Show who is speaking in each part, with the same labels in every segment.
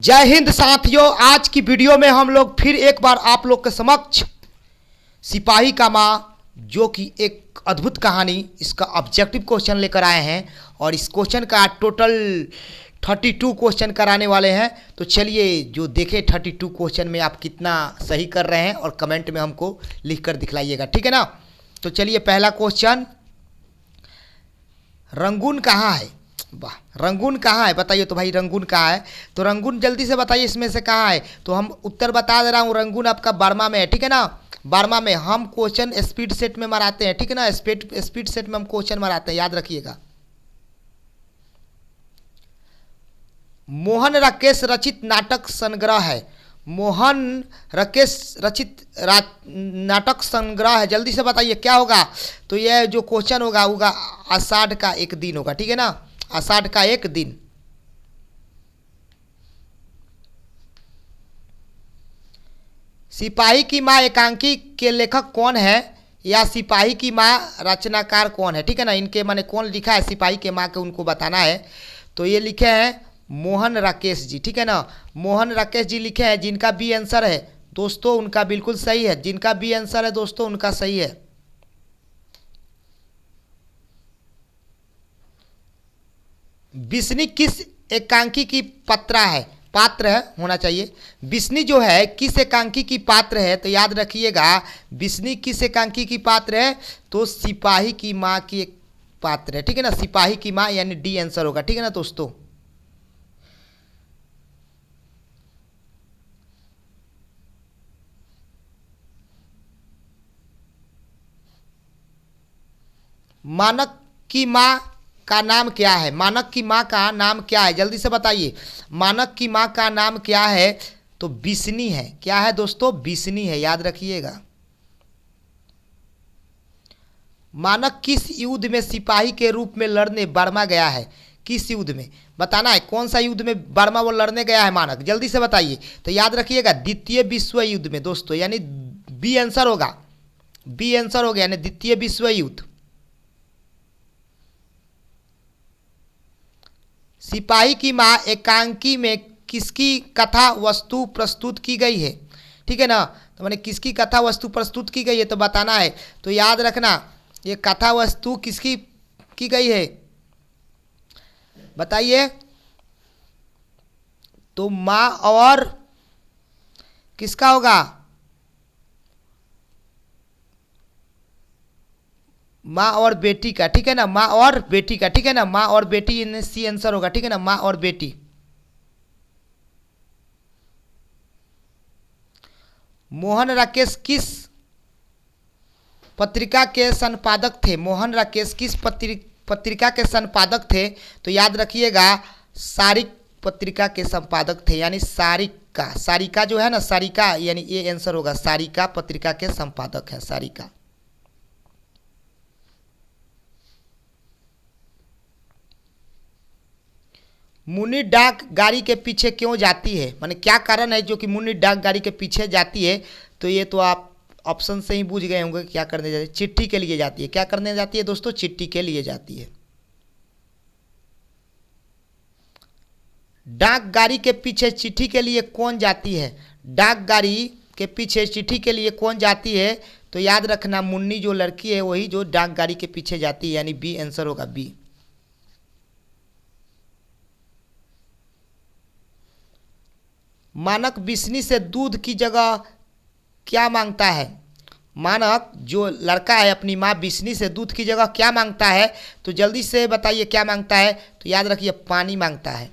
Speaker 1: जय हिंद साथियों। आज की वीडियो में हम लोग फिर एक बार आप लोग के समक्ष सिपाही का माँ जो कि एक अद्भुत कहानी, इसका ऑब्जेक्टिव क्वेश्चन लेकर आए हैं और इस क्वेश्चन का टोटल 32 क्वेश्चन कराने वाले हैं। तो चलिए जो देखें 32 क्वेश्चन में आप कितना सही कर रहे हैं और कमेंट में हमको लिख कर दिखलाइएगा, ठीक है ना। तो चलिए पहला क्वेश्चन, रंगून कहाँ है? वाह, रंगून कहाँ है बताइए। तो भाई रंगून कहाँ है? तो रंगून जल्दी से बताइए इसमें से कहाँ है। तो हम उत्तर बता दे रहा हूँ, रंगून आपका बर्मा में है, ठीक है ना। बर्मा में हम क्वेश्चन स्पीड सेट में मराते हैं, ठीक है ना। स्पीड सेट में हम क्वेश्चन मराते हैं, याद रखिएगा। मोहन राकेश रचित नाटक संग्रह है। मोहन राकेश रचित नाटक संग्रह है, जल्दी से बताइए क्या होगा। तो यह जो क्वेश्चन होगा आषाढ़ का एक दिन होगा, ठीक है ना। आषाढ़ का एक दिन। सिपाही की माँ एकांकी के लेखक कौन है, या सिपाही की माँ रचनाकार कौन है, ठीक है ना। इनके माने कौन लिखा है सिपाही के माँ के, उनको बताना है। तो ये लिखे हैं मोहन राकेश जी, ठीक है ना। मोहन राकेश जी लिखे हैं। जिनका बी आंसर है दोस्तों उनका बिल्कुल सही है। जिनका बी आंसर है दोस्तों उनका सही है। बिस्नी किस एकांकी की पत्रा है, पात्र है होना चाहिए। बिस्नी जो है किस एकांकी की पात्र है, तो याद रखिएगा बिस्नी किस एकांकी की पात्र है, तो सिपाही की माँ की एक पात्र है, ठीक है ना। सिपाही की माँ यानी डी आंसर होगा, ठीक है ना दोस्तों। मानक की माँ का नाम क्या है? मानक की माँ का नाम क्या है, जल्दी से बताइए। मानक की माँ का नाम क्या है? तो बिस्नी है। क्या है दोस्तों? बिस्नी है, याद रखिएगा। मानक किस युद्ध में सिपाही के रूप में लड़ने बर्मा गया है? किस युद्ध में बताना है, कौन सा युद्ध में बर्मा वो लड़ने गया है मानक, जल्दी से बताइए। तो याद रखिएगा द्वितीय विश्व युद्ध में दोस्तों, यानी बी आंसर होगा। बी आंसर हो गया, यानी द्वितीय विश्व युद्ध। सिपाही की माँ एकांकी में किसकी कथा वस्तु प्रस्तुत की गई है, ठीक है ना। तो मैंने किसकी कथा वस्तु प्रस्तुत की गई है तो बताना है। तो याद रखना ये कथा वस्तु किसकी की गई है बताइए। तो माँ और किसका होगा? माँ और बेटी का, ठीक है ना। माँ और बेटी का, ठीक है ना। माँ और बेटी इन सी आंसर होगा, ठीक है ना। माँ और बेटी। मोहन राकेश किस पत्रिका के संपादक थे? मोहन राकेश किस पत्रिका के संपादक थे? तो याद रखिएगा सारिक पत्रिका के संपादक थे, यानी सारिका। सारिका जो है ना, सारिका यानी ये आंसर होगा। सारिका पत्रिका के संपादक है सारिका। मुन्नी डाक गाड़ी के पीछे क्यों जाती है? माने क्या कारण है जो कि मुन्नी डाक गाड़ी के पीछे जाती है? तो ये तो आप ऑप्शन से ही बूझ गए होंगे क्या करने जाती है। चिट्ठी के लिए जाती है। क्या करने जाती है दोस्तों? चिट्ठी के लिए जाती है। डाक गाड़ी के पीछे चिट्ठी के लिए कौन जाती है? डाक गाड़ी के पीछे चिट्ठी के लिए कौन जाती है? तो याद रखना मुन्नी जो लड़की है वही जो डाक गाड़ी के पीछे जाती है, यानी बी आंसर होगा, बी। मानक बिस्नी से दूध की जगह क्या मांगता है? मानक जो लड़का है अपनी माँ बिस्नी से दूध की जगह क्या मांगता है? तो जल्दी से बताइए क्या मांगता है। तो याद रखिए पानी मांगता है।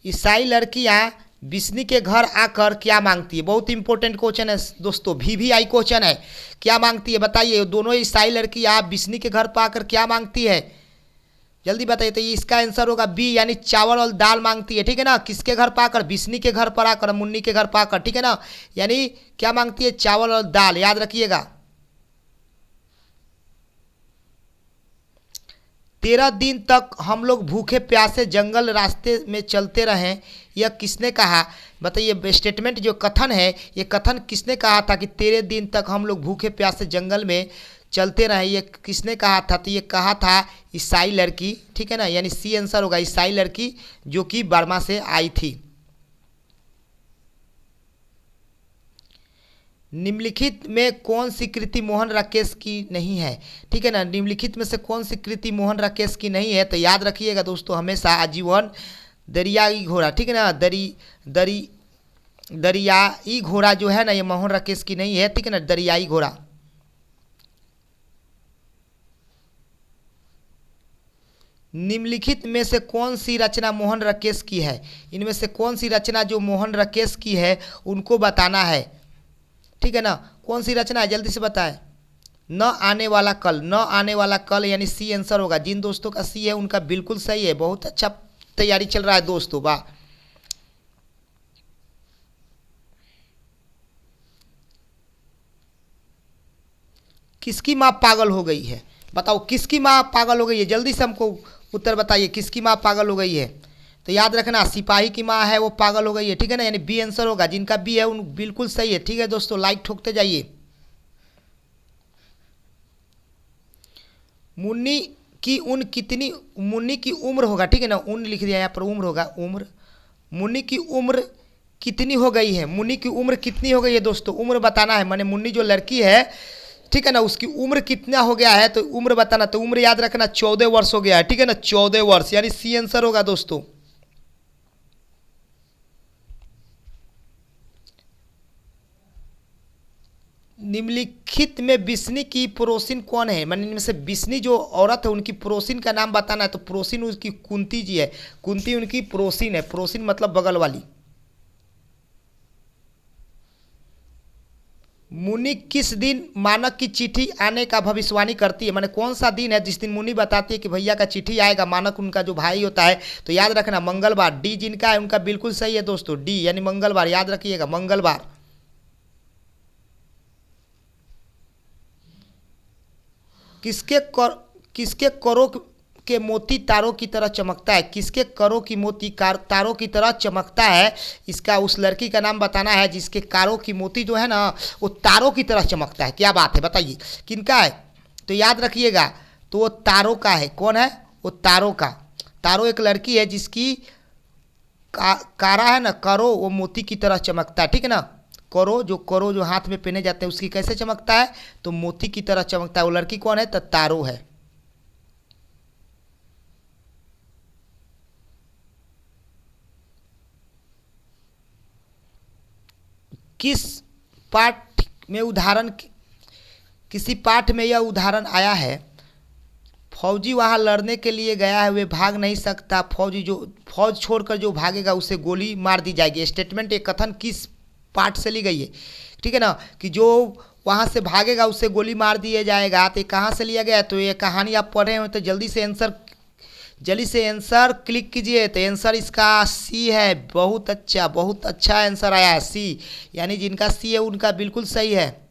Speaker 1: ईसाई लड़कियां बिस्नी के घर आकर क्या मांगती है? बहुत इंपॉर्टेंट क्वेश्चन है दोस्तों, VVI क्वेश्चन है। क्या मांगती है बताइए। दोनों ईसाई लड़कियां बिस्नी के घर पर आकर क्या मांगती है? जल्दी बताइए। तो ये इसका आंसर होगा बी, यानी चावल और दाल मांगती है, ठीक है ना। किसके घर पर आकर? बिस्नी के घर पर आकर, मुन्नी के घर पर आकर, ठीक है ना। यानी क्या मांगती है? चावल और दाल, याद रखिएगा। 13 दिन तक हम लोग भूखे प्यासे जंगल रास्ते में चलते रहें, यह किसने कहा? बताइए, स्टेटमेंट जो कथन है, ये कथन किसने कहा था कि 13 दिन तक हम लोग भूखे प्यासे जंगल में चलते रहें, ये किसने कहा था? तो ये कहा था ईसाई लड़की, ठीक है ना, यानी सी आंसर होगा ईसाई लड़की जो कि बर्मा से आई थी। निम्नलिखित में कौन सी कृति मोहन राकेश की नहीं है? ठीक है ना, निम्नलिखित में से कौन सी कृति मोहन राकेश की नहीं है? तो याद रखिएगा दोस्तों हमेशा आजीवन दरियाई घोड़ा, ठीक है ना, दरियाई घोड़ा जो है ना, ये मोहन राकेश की नहीं है, ठीक है ना, दरियाई घोड़ा। निम्नलिखित में से कौन सी रचना मोहन राकेश की है? इनमें से कौन सी रचना जो मोहन राकेश की है उनको बताना है, ठीक है ना। कौन सी रचना है, जल्दी से बताएं। न आने वाला कल, न आने वाला कल यानी सी आंसर होगा। जिन दोस्तों का सी है उनका बिल्कुल सही है, बहुत अच्छा तैयारी चल रहा है दोस्तों, वाह। किसकी माँ पागल हो गई है? बताओ किसकी माँ पागल हो गई है, जल्दी से हमको उत्तर बताइए, किसकी माँ पागल हो गई है? तो याद रखना सिपाही की माँ है वो पागल हो गई है, ठीक है ना, यानी बी आंसर होगा। जिनका बी है उन बिल्कुल सही है, ठीक है दोस्तों, लाइक ठोकते जाइए। मुन्नी की उम्र होगा, ठीक है ना, उन लिख दिया यहाँ पर, उम्र होगा, उम्र। मुन्नी की उम्र कितनी हो गई है? मुन्नी की उम्र कितनी हो गई है दोस्तों? उम्र बताना है, माने मुन्नी जो लड़की है, ठीक है ना, उसकी उम्र कितना हो गया है तो उम्र बताना। तो उम्र याद रखना 14 वर्ष हो गया है, ठीक है ना, 14 वर्ष यानी सी आंसर होगा दोस्तों। निम्नलिखित में बिस्नी की पड़ोसिन कौन है? मैंने इनमें से बिस्नी जो औरत है उनकी पड़ोसिन का नाम बताना है। तो पड़ोसिन उसकी कुंती जी है, कुंती उनकी पड़ोसिन है, पड़ोसिन मतलब बगल वाली। मुनि किस दिन मानक की चिट्ठी आने का भविष्यवाणी करती है? माने कौन सा दिन है जिस दिन मुनि बताती है कि भैया का चिट्ठी आएगा? मानक उनका जो भाई होता है, तो याद रखना मंगलवार। डी जिनका है उनका बिल्कुल सही है दोस्तों, डी यानी मंगलवार, याद रखिएगा मंगलवार। किसके करों के मोती तारों की तरह चमकता है? किसके करों की मोती तारों की तरह चमकता है? इसका उस लड़की का नाम बताना है जिसके कारों की मोती जो है ना वो तारों की तरह चमकता है। क्या बात है, बताइए किनका है? तो याद रखिएगा, तो वो तारों का है। कौन है वो? तारों का। तारों एक लड़की है जिसकी कारा है ना, करो वो मोती की तरह चमकता है, ठीक है ना। करो जो हाथ में पहने जाते हैं उसकी कैसे चमकता है? तो मोती की तरह चमकता है। वो लड़की कौन है? तो तारो है। किस पाठ में किसी पाठ में यह उदाहरण आया है? फौजी वहां लड़ने के लिए गया है, वे भाग नहीं सकता, फौज छोड़कर जो भागेगा उसे गोली मार दी जाएगी। स्टेटमेंट एक कथन किस पाठ से ली गई है? ठीक है ना, कि जो वहाँ से भागेगा उसे गोली मार दिया जाएगा। तो ये कहाँ से लिया गया है? तो ये कहानी आप पढ़े हो तो जल्दी से आंसर क्लिक कीजिए। तो आंसर इसका सी है। बहुत अच्छा आंसर आया है, सी, यानी जिनका सी है उनका बिल्कुल सही है।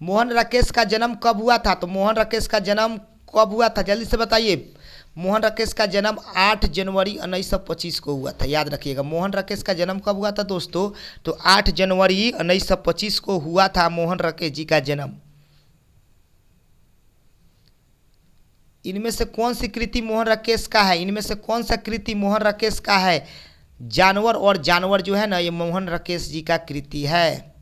Speaker 1: मोहन राकेश का जन्म कब हुआ था? तो मोहन राकेश का जन्म कब हुआ था, जल्दी से बताइए। मोहन राकेश का जन्म 8 जनवरी 1925 को हुआ था, याद रखिएगा। मोहन राकेश का जन्म कब हुआ था दोस्तों? तो 8 जनवरी 1925 को हुआ था मोहन राकेश जी का जन्म। इनमें से कौन सी कृति मोहन राकेश का है? इनमें से कौन सा कृति मोहन राकेश का है? जानवर और जानवर जो है ना, ये मोहन राकेश जी का कृति है।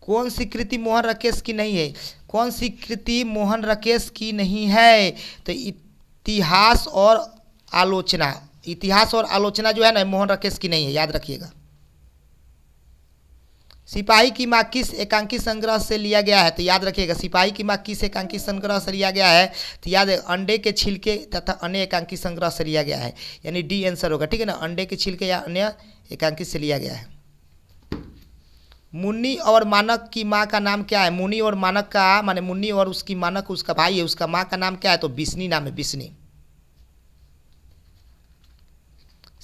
Speaker 1: कौन सी कृति मोहन राकेश की नहीं है? कौन सी कृति मोहन राकेश की नहीं है? तो इतिहास और आलोचना जो है ना मोहन राकेश की नहीं है, याद रखिएगा। सिपाही की माँ किस एकांकी संग्रह से लिया गया है? तो याद रखिएगा सिपाही की माँ किस एकांकी संग्रह से लिया गया है? तो याद है अंडे के छिलके तथा अन्य एकांकी संग्रह से लिया गया है, यानी डी आंसर होगा, ठीक है ना। अंडे के छिलके या अन्य एकांकी से लिया गया है। मुन्नी और मानक की माँ का नाम क्या है? मुन्नी और मानक का माने मुन्नी और उसकी मानक उसका भाई है, उसका माँ का नाम क्या है? तो बिस्नी नाम है, बिस्नी।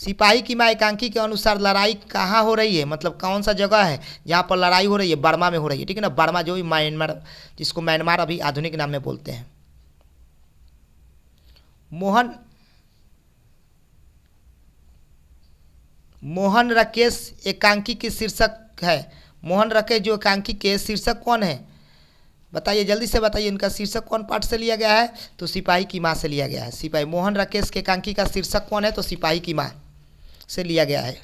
Speaker 1: सिपाही की माँ एकांकी के अनुसार लड़ाई कहाँ हो रही है, मतलब कौन सा जगह है जहाँ पर लड़ाई हो रही है? बर्मा में हो रही है, ठीक है ना। बर्मा जो भी म्यांमार, जिसको म्यांमार अभी आधुनिक नाम में बोलते हैं। मोहन राकेश एकांकी के शीर्षक है। मोहन राकेश जो एकांकी के शीर्षक कौन है, बताइए जल्दी से बताइए। इनका शीर्षक कौन पाठ से लिया गया है? तो सिपाही की माँ से लिया गया है। सिपाही मोहन राकेश के एकांकी का शीर्षक कौन है? तो सिपाही की माँ से लिया गया है।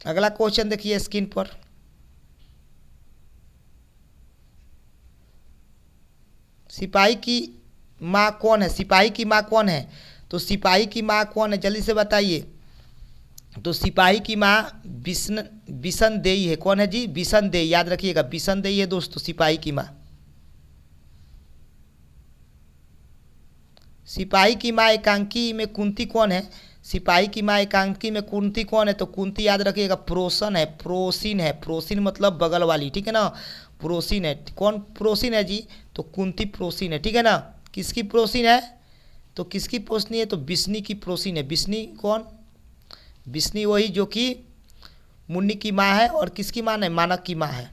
Speaker 1: अगला क्वेश्चन देखिए स्क्रीन पर। सिपाही की माँ कौन है? सिपाही की माँ कौन है? तो सिपाही की माँ कौन है, जल्दी से बताइए। तो सिपाही की माँ बिशन देई है। कौन है जी? बिशन देई, याद रखिएगा, बिशन देई है दोस्तों सिपाही की माँ। सिपाही की माँ एकांकी में कुंती कौन है? सिपाही की माँ एकांकी में कुंती कौन है? तो कुंती याद रखिएगा प्रोसन है, प्रोसिन है। प्रोसिन मतलब बगल वाली, ठीक है ना। प्रोसिन है। कौन प्रोसिन है जी? तो कुंती प्रोसिन है, ठीक है ना। किसकी प्रोसिन है? तो किसकी प्रोसिन है? तो बिस्नी की प्रोसिन है। बिस्नी कौन? बिस्नी वही जो कि मुन्नी की माँ है। और किसकी माँ है? मानक की माँ है।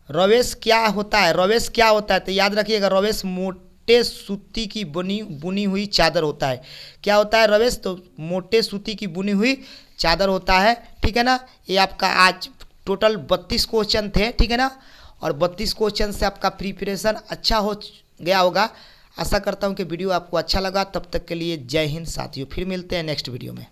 Speaker 1: रवेश क्या होता है? रवेश क्या होता है? तो याद रखिएगा, रवेश मोटे सूती की बुनी हुई चादर होता है। क्या होता है रवेश? तो मोटे सूती की बुनी हुई चादर होता है, ठीक है ना। ये आपका आज टोटल 32 क्वेश्चन थे, ठीक है ना। और 32 क्वेश्चन से आपका प्रिपरेशन अच्छा हो गया होगा। आशा करता हूँ कि वीडियो आपको अच्छा लगा। तब तक के लिए जय हिंद साथियों, फिर मिलते हैं नेक्स्ट वीडियो में।